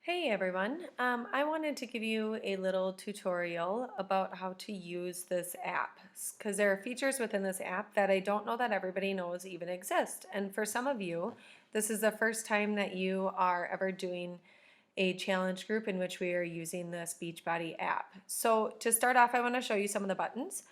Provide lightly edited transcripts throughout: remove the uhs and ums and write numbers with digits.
Hey everyone, I wanted to give you a little tutorial about how to use this app because there are features within this app that I don't know that everybody knows even exist. And for some of you, this is the first time that you are ever doing a challenge group in which we are using this Beachbody app. So to start off, I want to show you some of the buttons.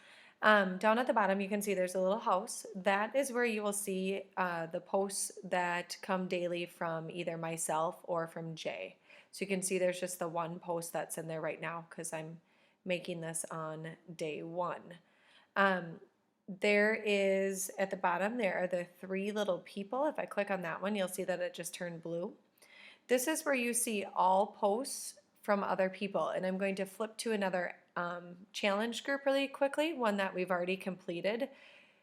Down at the bottom, you can see there's a little house. That is where you will see the posts that come daily from either myself or from Jay. So you can see there's just the one post that's in there right now because I'm making this on day one. There is at the bottom, there are the three little people. If I click on that one, you'll see that it just turned blue. This is where you see all posts from other people, and I'm going to flip to another challenge group really quickly, one that we've already completed,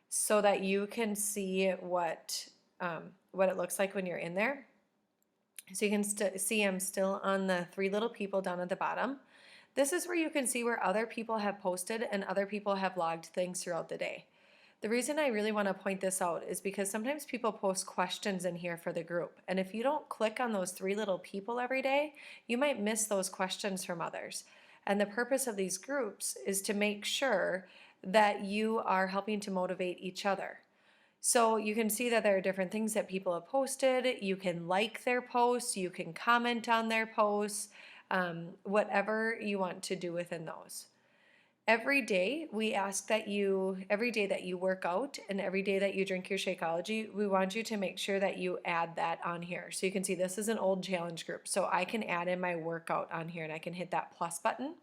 so that you can see what it looks like when you're in there. So you can see I'm still on the three little people down at the bottom. This is where you can see where other people have posted and other people have logged things throughout the day. The reason I really want to point this out is because sometimes people post questions in here for the group. And if you don't click on those three little people every day, you might miss those questions from others. And the purpose of these groups is to make sure that you are helping to motivate each other. So you can see that there are different things that people have posted. You can like their posts, you can comment on their posts, whatever you want to do within those. Every day we ask that every day that you work out and every day that you drink your Shakeology, we want you to make sure that you add that on here. So you can see this is an old challenge group. So I can add in my workout on here and I can hit that plus button.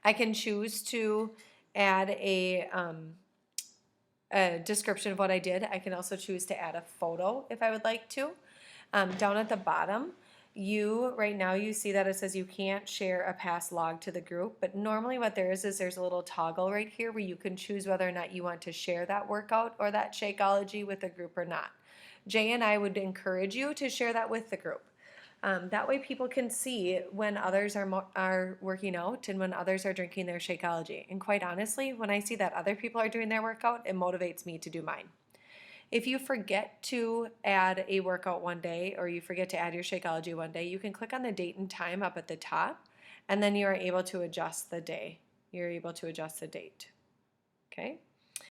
I can choose to add a description of what I did. I can also choose to add a photo if I would like to. Down at the bottom, right now you see that it says you can't share a past log to the group, but normally what there is there's a little toggle right here where you can choose whether or not you want to share that workout or that Shakeology with the group or not. Jay and I would encourage you to share that with the group. That way people can see when others are working out and when others are drinking their Shakeology. And quite honestly, when I see that other people are doing their workout, it motivates me to do mine. If you forget to add a workout one day or you forget to add your Shakeology one day, you can click on the date and time up at the top and then you are able to adjust the day. You're able to adjust the date. Okay?